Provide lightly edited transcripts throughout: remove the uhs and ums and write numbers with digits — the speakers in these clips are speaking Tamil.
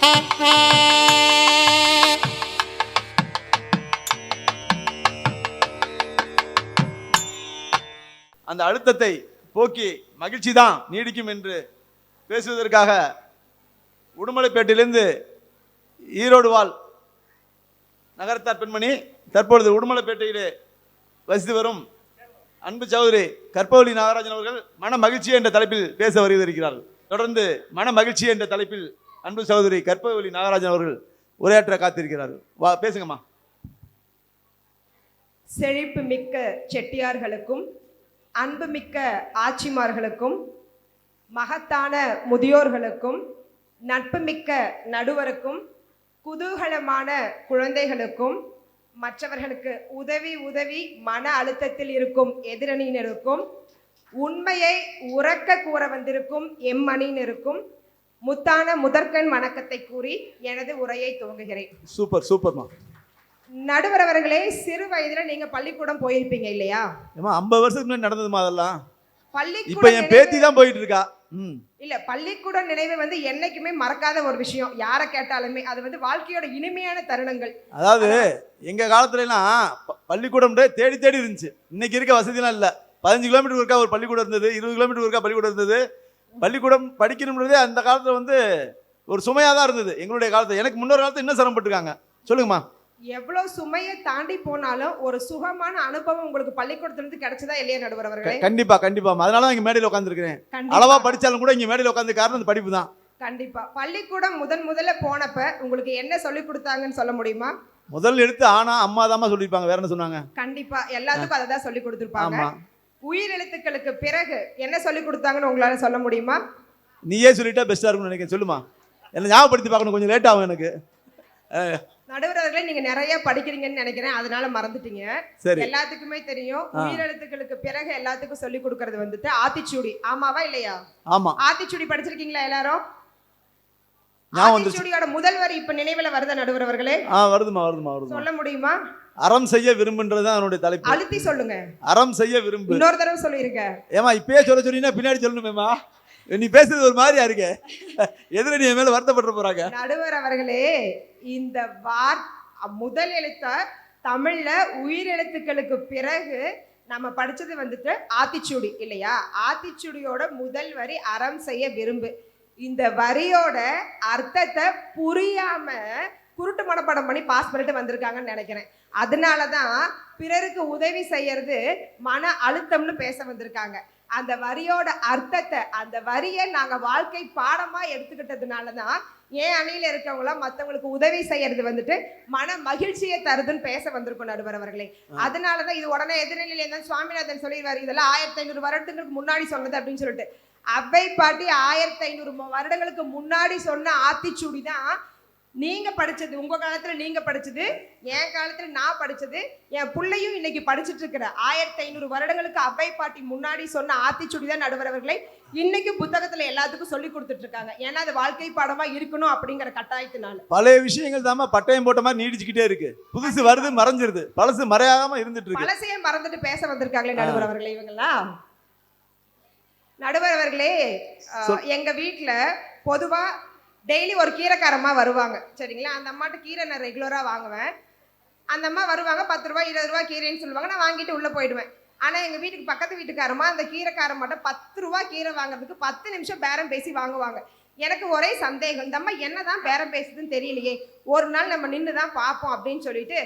அந்த அழுத்தத்தை போக்கி மகிழ்ச்சி தான் நீடிக்கும் என்று பேசுவதற்காக உடுமலைப்பேட்டையிலிருந்து ஈரோடு வாழ் நகரத்தார் பெண்மணி தற்பொழுது உடுமலைப்பேட்டையிலே வசித்து வரும் அன்பு சகோதரி கற்பவழி நாகராஜன் அவர்கள் மன மகிழ்ச்சி என்ற தலைப்பில் பேச வருகிறார்கள். தொடர்ந்து மன மகிழ்ச்சி என்ற தலைப்பில் அன்பு சகோதரி கற்பவழி நாகராஜன் அவர்கள் உரையாற்ற காத்திருக்கிறார்கள். வா பேசுங்கம்மா. செழிப்பு மிக்க செட்டியார்களுக்கும் அன்பு மிக்க ஆட்சிமார்களுக்கும் மகத்தான முதியோர்களுக்கும் நட்பு மிக்க நடுவருக்கும் குதூகலமான குழந்தைகளுக்கும் மற்றவர்களுக்கு உதவி மன அழுத்தத்தில் இருக்கும் எதிரணியினருக்கும் உண்மையை உறக்க கூற வந்திருக்கும் எம்மணியினருக்கும் முத்தான முதற்கண் வணக்கத்தை கூறி எனது உரையை துவங்குகிறேன். சூப்பர் சூப்பர்மா. நடுவர் அவர்களே, சிறு வயதுல நீங்க பள்ளிக்கூடம் போயிருப்பீங்க இல்லையா? 50 வருஷத்துக்கு முன்னாடி நடந்ததுமா அதெல்லாம். பள்ளிக்கூடம் இப்ப என் பேத்தி தான் போயிட்டு இருக்கா. இல்ல, பள்ளிக்கூட நினைவு என்னைக்குமே மறக்காத ஒரு விஷயம். யாரை கேட்டாலுமே அது வாழ்க்கையோட இனிமையான தருணங்கள். அதாவது எங்க காலத்துல எல்லாம் பள்ளிக்கூடம் தேடி தேடி இருந்துச்சு. இன்னைக்கு இருக்க வசதிலாம் இல்ல. 15 கிலோமீட்டர் இருக்கா ஒரு பள்ளிக்கூடம் இருந்தது, 20 கிலோமீட்டர் இருக்கா பள்ளிக்கூடம் இருந்தது. பள்ளிக்கூடம் படிக்கணும்ன்றதே அந்த காலத்துல ஒரு சுமையா தான் இருந்தது. எங்களுடைய காலத்துல எனக்கு முன்னொரு காலத்துல இன்னும் சிரமப்பட்டிருக்காங்க. சொல்லுங்கம்மா. எவ்வளவு சுமையை தாண்டி போனாலும் ஒரு சுகமான அனுபவம் உங்களுக்கு பள்ளிக்கூடத்திலிருந்து கிடைச்சதா இல்லையா நடுவர் அவர்களே? கண்டிப்பா கண்டிப்பா. அதனாலதான் இங்க மேடையில் உட்காந்துருக்கேன். அளவா படிச்சாலும் கூட இங்க மேடையில் உட்காந்து காரணம் அந்த படிப்பு தான். கண்டிப்பா. பள்ளிக்கூடம் முதல்ல போனப்ப உங்களுக்கு என்ன சொல்லி கொடுத்தாங்கன்னு சொல்ல முடியுமா? முதல் எடுத்து ஆனா அம்மா தாமா சொல்லிருப்பாங்க. வேற என்ன சொன்னாங்க? கண்டிப்பா எல்லாத்துக்கும் அதை தான் சொல்லி கொடுத்துருப்பாங்க. உயிர் எழுத்துக்களுக்கு பிறகு என்ன சொல்லி கொடுத்தாங்கன்னு உங்களால சொல்ல முடியுமா? நீயே சொல்லிட்டா பெஸ்டா இருக்கும்னு நினைக்கிறேன். சொல்லுமா. என்ன ஞாபகப்படுத்தி பார்க்கணும், கொஞ்சம் லேட் ஆகும் எனக்கு. நடுவர் அவர்களே, நீங்க நிறைய படிக்கிறீங்கன்னு நினைக்கிறேன், அதனால மறந்துட்டீங்க. எல்லாத்துக்குமே தெரியும், உயிரெழுத்துக்களுக்கு பிறகு எல்லாத்துக்கும் சொல்லி கொடுக்கறது ஆத்திச்சூடி. ஆமாவா இல்லையா? ஆமா. ஆத்திச்சூடி படிச்சிருக்கீங்களா எல்லாரும்? ஆத்திச்சூடியோட முதல் வரி இப்ப நினைவுல வருதா நடுவர் அவர்களே? வருதுமா. சொல்ல முடியுமா? அறம் செய்ய விரும்புன்றதுதான் அதனுடைய தலைப்பு. அழுத்தி சொல்லுங்க. அறம் செய்ய விரும்பு. இன்னொரு தடவை சொல்லிருங்க. ஏமா இப்பயே சொல்ல சொன்னீங்கன்னா பின்னாடி சொல்லணுமேமா. நீ பேசுறது ஒரு மாதிரியா இருக்க. எதிர நீ மேல வருத்தப்பட்டு போறாங்க. நடுவர் அவர்களே, இந்த முதல் எழுத்த தமிழ்ல உயிரெழுத்துக்களுக்கு பிறகு நம்ம படிச்சது ஆத்திச்சூடி இல்லையா? ஆத்திச்சூடியோட முதல் வரி அறம் செய்ய விரும்பு. இந்த வரியோட அர்த்தத்தை புரியாம குருட்டு மனப்பாடம் பண்ணி பாஸ் பண்ணிட்டு வந்திருக்காங்கன்னு நினைக்கிறேன். அதனாலதான் பிறருக்கு உதவி செய்யறது மன அழுத்தம்னு பேச வந்திருக்காங்க. அந்த வரியோட அர்த்தத்தை, அந்த வரியை நாங்க வாழ்க்கை பாடமா எடுத்துக்கிட்டதுனாலதான் ஏன் அணியில இருக்கவங்களாம் மற்றவங்களுக்கு உதவி செய்யறது மன மகிழ்ச்சியை தருதுன்னு பேச வந்திருக்கும் நடுவர் அவர்களே. அதனாலதான் இது உடனே எதிரிலே தான் சுவாமிநாதன் சொல்லிடுவாரு, இதெல்லாம் 1500 வருடங்களுக்கு முன்னாடி சொன்னது அப்படின்னு சொல்லிட்டு. அவ்வை பாட்டி 1500 வருடங்களுக்கு முன்னாடி சொன்ன ஆத்திச்சூடி தான் நீங்க படிச்சது. உங்க காலத்துல நீங்க படிச்சது, என் காலத்துல நான் படிச்சது, என் பிள்ளையும் இன்னைக்கு படிச்சுட்டு இருக்கிற 1500 வருடங்களுக்கு அவ்வை பாட்டி முன்னாடி சொன்ன ஆத்திச்சூடி தான் நடுவர் அவர்களை இன்னைக்கு புத்தகத்துல எல்லாத்துக்கும் சொல்லி கொடுத்துட்டு இருக்காங்க. ஏன்னா அது வாழ்க்கை பாடமா இருக்கணும் அப்படிங்கிற கட்டாயத்தினால. பழைய விஷயங்கள் தாம பட்டயம் போட்ட மாதிரி நீடிச்சுக்கிட்டே இருக்கு. புதுசு வருது, மறைஞ்சிருது. பழசு மறையாம இருந்துட்டு இருக்கு. பழசையே மறந்துட்டு பேச வந்திருக்காங்களே நடுவர் அவர்களே இவங்கெல்லாம். நடுவர் அவர்களே, எங்க வீட்டுல பொதுவா டெய்லி ஒரு கீரைக்காரம்மா வருவாங்க, சரிங்களா? அந்த அம்மாட்ட கீரை நான் ரெகுலராக வாங்குவேன். அந்த அம்மா வருவாங்க, 10 ரூபா 20 ரூபா கீரைன்னு சொல்லுவாங்க. நான் வாங்கிட்டு உள்ளே போயிடுவேன். ஆனால் எங்கள் வீட்டுக்கு பக்கத்து வீட்டுக்காரம்மா அந்த கீரைக்காரம்மாட்ட 10 ரூபா கீரை வாங்குறதுக்கு 10 நிமிஷம் பேரம் பேசி வாங்குவாங்க. எனக்கு ஒரே சந்தேகம், இந்த அம்மா என்ன தான் பேரம் பேசுதுன்னு தெரியலையே, ஒரு நாள் நம்ம நின்று தான் பார்ப்போம் அப்படின்னு சொல்லிட்டு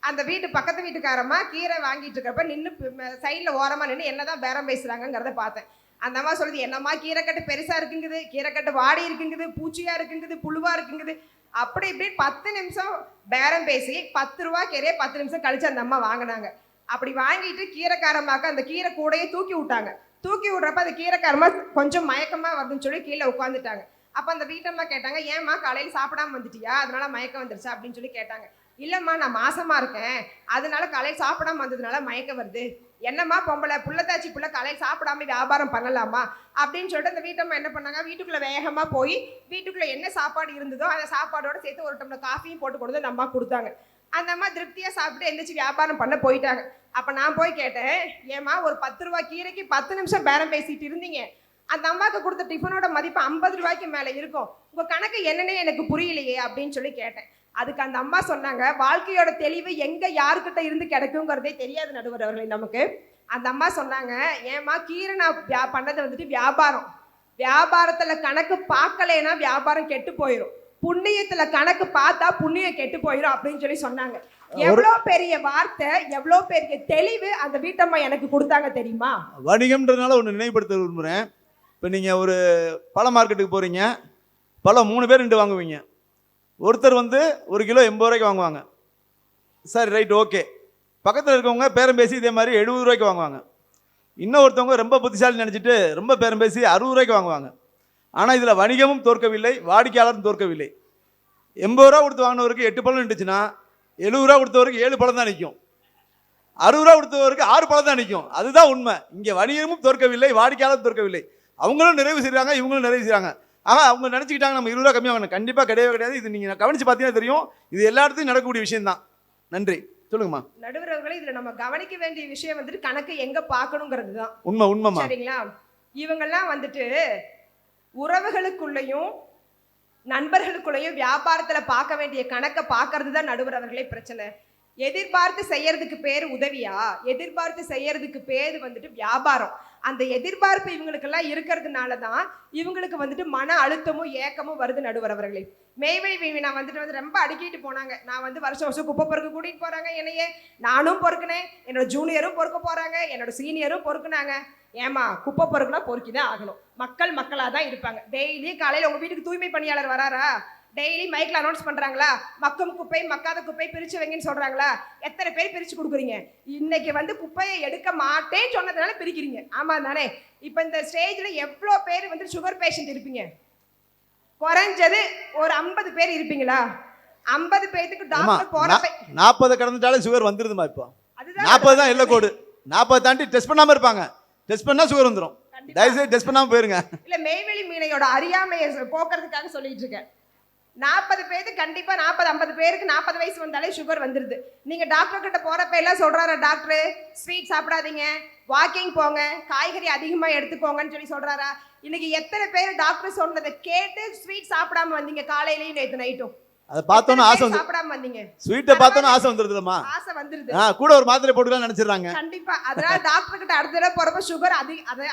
அந்த பக்கத்து வீட்டுக்காரம்மா கீரை வாங்கிட்டு இருக்கிறப்ப நின்று சைடில் ஓரமாக நின்று என்ன தான் பேரம் பேசுகிறாங்கிறத பார்த்தேன். அந்த அம்மா சொல்லுது, என்னம்மா கீரைக்கட்டு பெருசா இருக்குங்குது, கீரைக்கட்டு வாடி இருக்குங்குது, பூச்சியா இருக்குங்குது, புழுவா இருக்குங்குது, அப்படி இப்படி 10 நிமிஷம் பேரம் பேசி 10 ரூபா கீரையை 10 நிமிஷம் கழிச்சு அந்த அம்மா வாங்கினாங்க. அப்படி வாங்கிட்டு கீரைக்காரமாக்க அந்த கீரை கூடையே தூக்கி விட்டாங்க. தூக்கி விடுறப்ப அந்த கீரைக்காரமா கொஞ்சம் மயக்கமா வருதுன்னு சொல்லி கீழே உட்காந்துட்டாங்க. அப்ப அந்த வீட்டம்மா கேட்டாங்க, ஏம்மா காலையில் சாப்பிடாம வந்துட்டியா, அதனால மயக்கம் வந்துருச்சா அப்படின்னு சொல்லி கேட்டாங்க. இல்லம்மா, நான் மாசமா இருக்கேன், அதனால காலையில் சாப்பிடாம வந்ததுனால மயக்கம் வருது. என்னம்மா பொம்பளை, புள்ளத்தாச்சி புள்ள காலையில் சாப்பிடாம வியாபாரம் பண்ணலாமா அப்படின்னு சொல்லிட்டு அந்த வீட்டம்மா என்ன பண்ணாங்க, வீட்டுக்குள்ள வேகமா போய் வீட்டுக்குள்ள என்ன சாப்பாடு இருந்ததோ அந்த சாப்பாடோட சேர்த்து ஒரு டம்ளர் காஃபியும் போட்டு கொண்டு அந்த அம்மா கொடுத்தாங்க. அந்த அம்மா திருப்தியா சாப்பிட்டு எந்திரிச்சு வியாபாரம் பண்ண போயிட்டாங்க. அப்ப நான் போய் கேட்டேன், ஏமா ஒரு 10 ரூபா கீரைக்கு 10 நிமிஷம் பேரம் பேசிட்டு இருந்தீங்க, அந்த அம்மாவுக்கு கொடுத்த டிஃபனோட மதிப்பு 50 ரூபாய்க்கு மேலே இருக்கும். உங்கள் கணக்கு என்னன்னே எனக்கு புரியலையே அப்படின்னு சொல்லி கேட்டேன். அதுக்கு அந்த அம்மா சொன்னாங்க, வாழ்க்கையோட தெளிவு எங்கே யாருக்கிட்ட இருந்து கிடைக்குங்கிறதே தெரியாது நடுவர் அவர்களே நமக்கு. அந்த அம்மா சொன்னாங்க, ஏம்மா கீரை நான் பண்ணது வந்துட்டு வியாபாரத்தில் கணக்கு பார்க்கலைன்னா வியாபாரம் கெட்டு போயிடும், புண்ணியத்துல கணக்கு பார்த்தா புண்ணியம் கெட்டு போயிடும் அப்படின்னு சொல்லி சொன்னாங்க. எவ்வளோ பெரிய வார்த்தை, எவ்வளோ பெரிய தெளிவு அந்த வீட்டம்மா எனக்கு கொடுத்தாங்க தெரியுமா? வணிகம்ன்றதுனால ஒன்று நினைவுபடுத்த விரும்புகிறேன். இப்போ நீங்கள் ஒரு பழ மார்க்கெட்டுக்கு போகிறீங்க, பழம் 3 பேர் 2 வாங்குவீங்க. ஒருத்தர் வந்து 1 கிலோ 80 ரூபாய்க்கு வாங்குவாங்க. சரி, ரைட், ஓகே. பக்கத்தில் இருக்கவங்க பேரம் பேசி இதே மாதிரி 70 ரூபாய்க்கு வாங்குவாங்க. இன்னொருத்தவங்க ரொம்ப புத்திசாலி நினச்சிட்டு ரொம்ப பேரம் பேசி 60 ரூபாய்க்கு வாங்குவாங்க. ஆனால் இதில் வணிகமும் தோற்கவில்லை, வாடிக்கையாளரும் தோற்கவில்லை. 80 ரூபா கொடுத்து வாங்கினவருக்கு 8 பழம் நின்றுச்சுன்னா 70 ரூபா கொடுத்தவருக்கு 7 பழம் தான் நிற்கும், 60 ரூபா கொடுத்தவருக்கு 6 பழம் தான் நிற்கும். அதுதான் உண்மை. இங்கே வணிகமும் தோற்கவில்லை, வாடிக்கையாளரும் தோற்கவில்லை. அவங்களும் நிறைவு செய்கிறாங்க, இவங்களும் நிறைவு செய்கிறாங்க. ஆக அவங்க நினச்சிக்கிட்டாங்க நம்ம 20 ரூபா கம்மியாக வாங்கணும். கண்டிப்பாக கிடையவே கிடையாது. இது நீங்கள் கவனித்து பார்த்தீங்கன்னா தெரியும், இது எல்லா இடத்துலையும் நடக்கக்கூடிய விஷயம்தான். நன்றி. சொல்லுங்கம்மா. நடுவர்களே, இதுல நம்ம கவனிக்க வேண்டிய விஷயம் வந்துட்டு கணக்கு எங்க பார்க்கணுங்கிறது தான். உண்மைமா. சரிங்களா? இவங்கெல்லாம் வந்துட்டு உறவுகளுக்குள்ளேயும் நண்பர்களுக்குள்ளேயும் வியாபாரத்துல பார்க்க வேண்டிய கணக்கை பார்க்கறது தான் நடுவர் அவர்களே பிரச்சனை. எதிர்பார்த்து செய்யறதுக்கு பேர் உதவியா? எதிர்பார்த்து செய்யறதுக்கு பேர் வந்துட்டு வியாபாரம். அந்த எதிர்பார்ப்பு இவங்களுக்கெல்லாம் இருக்கிறதுனால தான் இவங்களுக்கு வந்துட்டு மன அழுத்தமும் ஏக்கமும் வருது நடுவர் அவர்களே. மேய்வழி நான் வந்துட்டு ரொம்ப அடிக்கிட்டு போனாங்க. நான் வந்து வருஷம் வருஷம் குப்பை பொறுக்க கூட்டிகிட்டு போகிறாங்க என்னையே. நானும் பொறுக்கினேன், என்னோட ஜூனியரும் பொறுக்க போகிறாங்க, என்னோட சீனியரும் பொறுக்குனாங்க. ஏமா குப்பை பொறுக்குனா பொறுக்கி தான் ஆகணும். மக்களாக தான் இருப்பாங்க. டெய்லி காலையில் உங்கள் வீட்டுக்கு தூய்மை பணியாளர் வராரா? டெய்லி மைக்கில் அனௌன்ஸ் பண்ணுறாங்களா? மக்கும் குப்பை மக்காத குப்பை பிரித்து வைங்கன்னு சொல்கிறாங்களா? எத்தனை பேர் பிரித்து கொடுக்குறீங்க? இன்னைக்கு வந்து குப்பையை எடுக்க மாட்டேன்னு சொன்னதுனால பிரிக்கிறீங்க. ஆமாம் தானே? இப்போ இந்த ஸ்டேஜில் எவ்வளோ பேர் வந்து சுகர் பேஷண்ட் இருப்பீங்க? குறைஞ்சது ஒரு 50 பேர் இருப்பீங்களா? 50 பேருக்கு டாக்டர் போறப்ப 40 கடந்துட்டாலே சுகர் வந்துருதுமா. இப்போ 40 தான் எல்லை கோடு. 40 தாண்டி டெஸ்ட் பண்ணாம இருப்பாங்க. டெஸ்ட் பண்ணா சுகர் வந்துரும். தயவுசெய்து டெஸ்ட் பண்ணாம போயிருங்க. இல்ல, மேய்வெளி மீனையோட அறியாமையை போக்குறதுக்காக சொல்லிட்டு இருக்கேன். 40 பேருக்கு கண்டிப்பா 40-50 பேருக்கு 40 வயசு வந்தாலே சுகர் வந்துருது. நீங்க டாக்டர் கிட்ட போறப்ப எல்லாம் சொல்றாரு, டாக்டர் ஸ்வீட் சாப்பிடாதீங்க, வாக்கிங் போங்க, காய்கறி அதிகமா எடுத்துக்கோங்கன்னு சொல்லி சொல்றாரா? இன்னைக்கு எத்தனை பேர் டாக்டர் சொன்னதை கேட்டு ஸ்வீட் சாப்பிடாம வந்தீங்க? காலையிலயும் நேத்து நைட்டும் அத பார்த்தோம் ஆசை வந்து சாப்பிடாம வந்தீங்க. ஸ்வீட்டை பார்த்தோம் ஆசை வந்துருதுமா. ஆசை வந்துருது. கூட ஒரு மாத்திரை போட்டுக்கலாம் நினைச்சிடுறாங்க. கண்டிப்பா. அதனால டாக்டர் கிட்ட அடுத்த தடவை போறப்ப சுகர்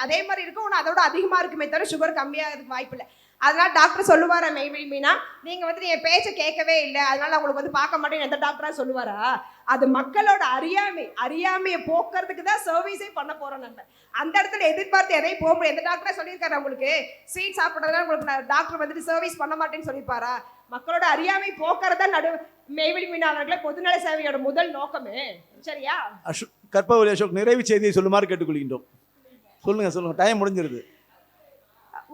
அதே மாதிரி இருக்கும், அதோட அதிகமா இருக்குமே தவிர சுகர் கம்மியாகிறதுக்கு வாய்ப்பு இல்லை. அதனால டாக்டர் சொல்லுவாரா மேய்வெளி மீனா, நீங்க வந்து என் பேச்சை கேட்கவே இல்லை, அதனால உங்களுக்கு வந்து பார்க்க மாட்டேன்னு எந்த டாக்டரா சொல்லுவாரா? அது மக்களோட அறியாமையை போக்குறதுக்கு தான் சர்வீஸே பண்ண போறோம் நம்ம. அந்த இடத்துல எதிர்பார்த்து எதையும் போக முடியும். எந்த டாக்டரா சொல்லியிருக்காரு உங்களுக்கு ஸ்வீட் சாப்பிட்றதுனால உங்களுக்கு டாக்டர் வந்துட்டு சர்வீஸ் பண்ண மாட்டேன்னு சொல்லிப்பாரா? மக்களோட அறியாமை போக்குறதா மேய்வெளி மீனவர்களே பொதுநல சேவையோட முதல் நோக்கமே. சரியா? கற்பவழி அசோக் நிறைவு செய்தியை சொல்லுமாறு கேட்டுக்கொள்கின்றோம். சொல்லுங்க. டைம் முடிஞ்சிருது.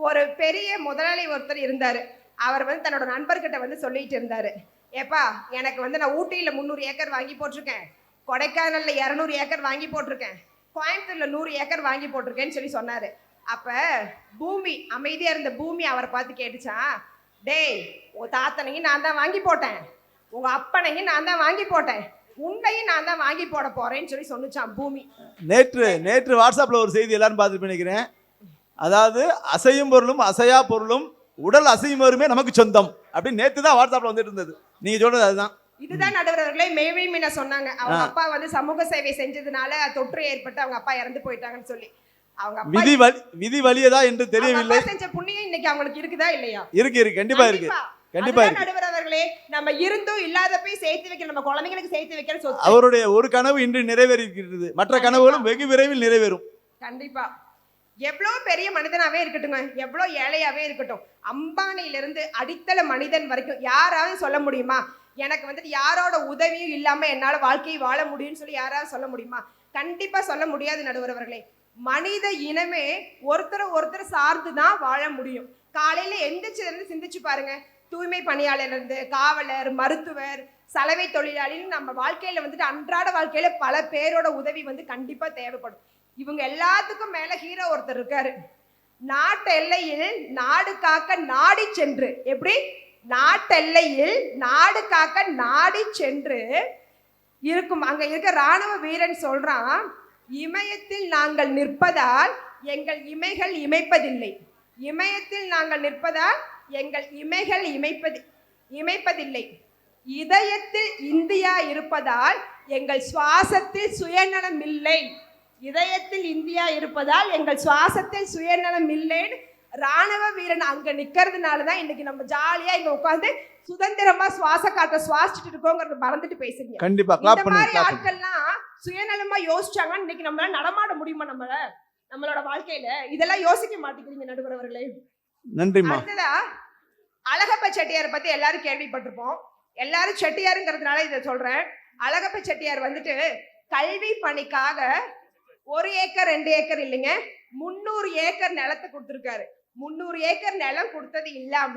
ஒரு பெரிய முதலாளி ஒருத்தர் இருந்தாரு. அவர் வந்து தன்னோட நண்பர்கிட்ட வந்து சொல்லிட்டு இருந்தாரு, ஏப்பா எனக்கு வந்து நான் ஊட்டியில் 300 ஏக்கர் வாங்கி போட்டிருக்கேன், கொடைக்கானல்ல 200 ஏக்கர் வாங்கி போட்டிருக்கேன், கோயம்புத்தூர்ல 100 ஏக்கர் வாங்கி போட்டிருக்கேன்னு சொல்லி சொன்னாரு. அப்ப பூமி அமைதியா இருந்த பூமி அவரை பார்த்து கேட்டுச்சான், டேய் உங்க தாத்தனையும் நான் தான் வாங்கி போட்டேன், உங்க அப்பனையும் நான் தான் வாங்கி போட்டேன், உன்னையும் நான் தான் வாங்கி போட போறேன்னு சொல்லி சொன்னுச்சான் பூமி. நேற்று வாட்ஸ்அப்ல ஒரு செய்தி எல்லாரும் பார்த்துட்டு நினைக்கிறேன். அதாவது அசையும் பொருளும் அசையா பொருளும் உடல் அசையும் வருமே நமக்கு சொந்தம் அப்படின்னு நேற்று தான் வாட்ஸ்அப்ல வந்துட்டு இருந்தது. நீங்க சொல்றது அதுதான். இதுதான் நடுவர்களே மேய்வெளி மீனா சொன்னாங்க. அவங்க அப்பா வந்து சமூக சேவை செஞ்சதுனால தொற்று ஏற்பட்டு அவங்க அப்பா இறந்து போயிட்டாங்கன்னு சொல்லி. அவங்க விதி வலியதா என்று தெரியவில்லை. செஞ்ச புண்ணியம் இன்னைக்கு அவங்களுக்கு இருக்குதா இல்லையா? இருக்கு கண்டிப்பா இருக்கு. நடுவர்களே, நம்ம இருந்தும் இல்லாத போய் சேர்த்து வைக்கிற, நம்ம குழந்தைங்களுக்கு சேர்த்து வைக்கிற சொத்து. அவருடைய ஒரு கனவு இன்று நிறைவேறியிருக்கிறது, மற்ற கனவுகளும் வெகு விரைவில் நிறைவேறும். கண்டிப்பா. எவ்வளோ பெரிய மனிதனாவே இருக்கட்டுங்க, எவ்வளோ ஏழையாவே இருக்கட்டும், அம்பானியிலிருந்து அடித்தள மனிதன் வரைக்கும் யாராவது சொல்ல முடியுமா எனக்கு வந்துட்டு யாரோட உதவியும் இல்லாம என்னால வாழ்க்கையை வாழ முடியும்னு சொல்லி யாராவது சொல்ல முடியுமா? கண்டிப்பா சொல்ல முடியாது நடுவர்களே. மனித இனமே ஒருத்தர் சார்ந்து தான் வாழ முடியும். காலையில எந்திரிச்சிலிருந்து சிந்திச்சு பாருங்க, தூய்மை பணியாளர் இருந்து காவலர், மருத்துவர், சலவை தொழிலாளின்னு நம்ம வாழ்க்கையில வந்துட்டு அன்றாட வாழ்க்கையில பல பேரோட உதவி வந்து கண்டிப்பா தேவைப்படும். இவங்க எல்லாத்துக்கும் மேல ஹீரோ ஒருத்தர் இருக்காரு. நாட்டு எல்லையில் நாடு காக்க நாடி சென்று, எப்படி நாட்டெல்லையில் நாடு காக்க நாடி சென்று இருக்கும் அங்க இருக்க ராணுவ வீரன் சொல்றான், இமயத்தில் நாங்கள் நிற்பதால் எங்கள் இமைகள் இமைப்பதில்லை. இமயத்தில் நாங்கள் நிற்பதால் எங்கள் இமைகள் இமைப்பதில்லை. இதயத்தில் இந்தியா இருப்பதால் எங்கள் சுவாசத்தில் சுயநலம் இல்லை. இதயத்தில் இந்தியா இருப்பதால் எங்கள் சுவாசத்தில் சுயநலம் இல்லைன்னு ராணுவ வீரன் அங்க நிக்கிறதுனால தான் இன்னைக்கு நம்ம ஜாலியா இங்க உட்கார்ந்து சுதந்திரமா சுவாச காற்ற சுவாசிச்சுட்டு இருக்கோங்கிறத மறந்துட்டு பேசுறீங்க. கண்டிப்பா இந்த மாதிரி ஆட்கள்லாம் சுயநலமா யோசிச்சாங்கன்னா இன்னைக்கு நம்மளால நடமாட முடியுமா? நம்மளோட வாழ்க்கையில இதெல்லாம் யோசிக்க மாட்டேங்கிறீங்க நடுவர் அவர்களே. நன்றிமா. அடுத்ததா அழகப்ப செட்டியார் பத்தி எல்லாரும் கேள்விப்பட்டிருப்போம். எல்லாரும் செட்டியாருங்கிறதுனால இதை சொல்றேன். அழகப்ப செட்டியார் வந்துட்டு கல்வி பணிக்காக 1 ஏக்கர் 2 ஏக்கர் இல்லைங்க, 300 ஏக்கர் நிலத்தை கொடுத்துருக்காரு. 300 ஏக்கர் நிலம் கொடுத்தது இல்லாம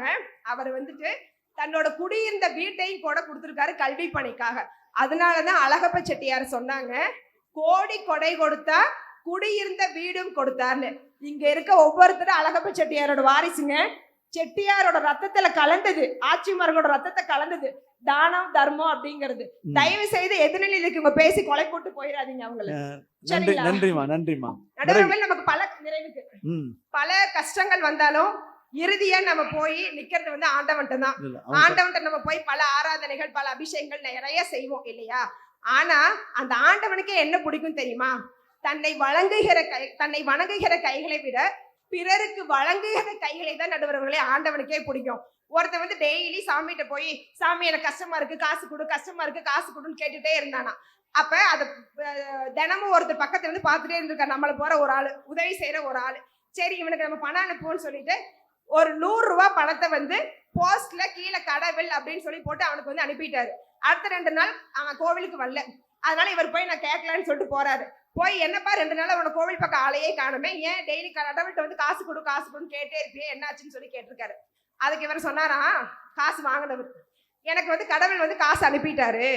அவர் வந்துட்டு தன்னோட குடியிருந்த வீட்டையும் கூட கொடுத்துருக்காரு கல்வி பணிக்காக. அதனாலதான் அழகப்ப செட்டியார் சொன்னாங்க, கோடி கொடை கொடுத்தா குடியிருந்த வீடும் கொடுத்தார்னு. இங்க இருக்க ஒவ்வொருத்தரும் அழகப்ப செட்டியாரோட வாரிசுங்க. செட்டியாரோட ரத்தத்துல கலந்தது, ஆட்சிமார்களோட ரத்தத்தை கலந்தது தானம் தர்மம் அப்படிங்கிறது. தயவு செய்து எதிர்நிலைக்கு உங்க பேசி கொலை போட்டு போயிடாதீங்க அவங்கள. நன்றிமா. நன்றிமா. நடுவர்கள் நமக்கு பல நிறைவுக்கு பல கஷ்டங்கள் வந்தாலும் இறுதியா நம்ம போய் நிக்கிறது வந்து ஆண்டவன்ட்ட தான். ஆண்டவன்ட்ட நம்ம போய் பல ஆராதனைகள் பல அபிஷேகங்கள் நிறைய செய்வோம் இல்லையா? ஆனா அந்த ஆண்டவனுக்கே என்ன பிடிக்கும் தெரியுமா? தன்னை வணங்குகிற கைகளை விட பிறருக்கு வழங்குகிற கைகளை தான் நடுவர்களே ஆண்டவனுக்கே பிடிக்கும். ஒருத்தன் வந்து டெய்லி சாமிகிட்ட போய் சாமி எனக்கு கஷ்டமா இருக்கு காசு கொடு, கஷ்டமா இருக்கு காசு கொடுன்னு கேட்டுட்டே இருந்தானா. அப்ப அதை தினமும் ஒருத்தர் பக்கத்துல இருந்து பார்த்துட்டே இருந்திருக்காரு, நம்மளை போற ஒரு ஆளு, உதவி செய்யற ஒரு ஆளு. சரி இவனுக்கு நம்ம பணம் அனுப்புவோம்னு சொல்லிட்டு ஒரு 100 ரூபாய் பணத்தை வந்து போஸ்ட்ல கீழே கடவுள் அப்படின்னு சொல்லி போட்டு அவனுக்கு வந்து அனுப்பிட்டாரு. அடுத்த 2 நாள் அவன் கோவிலுக்கு வரல. அதனால இவர் போய் நான் கேட்கலான்னு சொல்லிட்டு போறாரு. போய் என்னப்பா 2 நாள் அவனை கோவில் பக்கம் ஆளையே காணுமே, ஏன் டெய்லி கடவுள்கிட்ட வந்து காசு கொடுன்னு கேட்டே இருப்பியே, என்னாச்சுன்னு சொல்லி கேட்டிருக்காரு. அதுக்கு இவர் சொன்னாரா, காசு வாங்கினவர் எனக்கு வந்து கடவுள் வந்து காசு அனுப்பிட்டாரு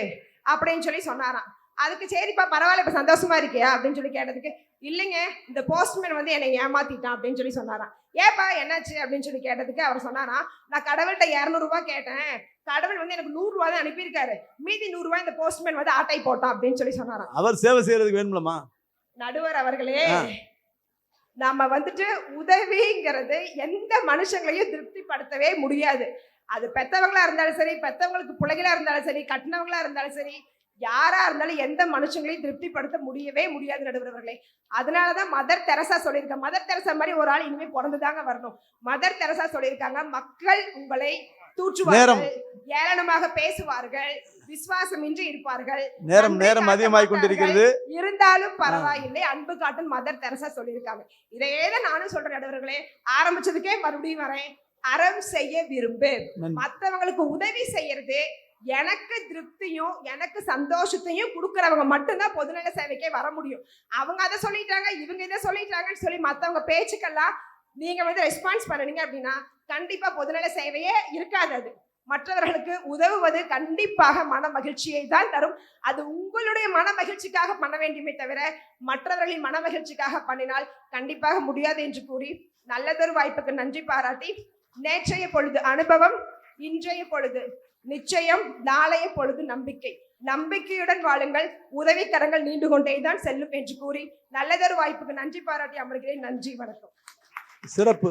அப்படின்னு சொல்லி சொன்னாராம். அதுக்கு சரிப்பா பரவாயில்ல இப்ப சந்தோஷமா இருக்கியா அப்படின்னு சொல்லி கேட்டதுக்கு, இல்லைங்க இந்த போஸ்ட்மேன் வந்து என்னை ஏமாத்திட்டான் அப்படின்னு சொல்லி சொன்னாராம். ஏப்பா என்னாச்சு அப்படின்னு சொல்லி கேட்டதுக்கு அவர் சொன்னாராம், நான் கடவுள்கிட்ட 200 ரூபாய் கேட்டேன், கடவுள் வந்து எனக்கு 100 ரூபாய் தான் அனுப்பியிருக்காரு, மீதி 100 ரூபாய் இந்த போஸ்ட்மேன் வந்து ஆட்டை போட்டான் அப்படின்னு சொல்லி சொன்னாராம். அவர் சேவை செய்யறதுக்கு வேணும்லமா நடுவர் அவர்களே, நம்ம வந்துட்டு உதவிங்கிறது எந்த மனுஷங்களையும் திருப்திப்படுத்தவே முடியாது. அது பெத்தவங்களா இருந்தாலும் சரி, பெத்தவங்களுக்கு பிள்ளைகளா இருந்தாலும் சரி, கட்டினவங்களா இருந்தாலும் சரி, யாரா இருந்தாலும் எந்த மனுஷங்களையும் திருப்திப்படுத்த முடியவே முடியாது நடுவர்களே. அதனாலதான் மதர் தெரசா சொல்லியிருக்காங்க. மதர் தெரசா மாதிரி ஒரு ஆள் இனிமே பிறந்துதாங்க வரணும். மதர் தெரசா சொல்லியிருக்காங்க, மக்கள் உங்களை தூற்றுவார்கள், ஏளனமாக பேசுவார்கள், விசுவாசமின்றி இருப்பார்கள், நேரம் அதிகமாகிக் கொண்டிருக்கிறது, இருந்தாலும் பரவாயில்லை அன்பு காட்டும் மதர் தெரசா சொல்லியிருக்காங்க. இதையேதான் நானும் சொல்றேன் நடுவர்களே. ஆரம்பிச்சதுக்கே மறுபடியும் வரேன், அறம் செய்ய விரும்பு. மற்றவங்களுக்கு உதவி செய்யறது எனக்கு திருப்தியும் எனக்கு சந்தோஷத்தையும் கொடுக்கறவங்க மட்டும்தான் பொதுநல சேவைக்கே வர முடியும். அவங்க அதை சொல்லிட்டாங்க இவங்க இதை சொல்லிட்டாங்கன்னு சொல்லி மற்றவங்க பேச்சுக்கெல்லாம் நீங்க வந்து ரெஸ்பான்ஸ் பண்ணீங்க அப்படின்னா கண்டிப்பா பொதுநல சேவையே இருக்காது. அது மற்றவர்களுக்கு உதவுவது கண்டிப்பாக மன மகிழ்ச்சியை தான் தரும். அது உங்களுடைய மன மகிழ்ச்சிக்காக பண்ண வேண்டுமே தவிர மற்றவர்களின் மன மகிழ்ச்சிக்காக பண்ணினால் கண்டிப்பாக முடியாது என்று கூறி நல்லதொரு வாய்ப்புக்கு நன்றி பாராட்டி, நேற்றைய பொழுது அனுபவம், இன்றைய பொழுது நிச்சயம், நாளைய பொழுது நம்பிக்கை. நம்பிக்கையுடன் வாழுங்கள், உதவிக்கரங்கள் நீண்டு கொண்டேதான் செல்லும் என்று கூறி நல்லதொரு வாய்ப்புக்கு நன்றி பாராட்டி அமர்கிறேன். நன்றி, வணக்கம். சிறப்பு.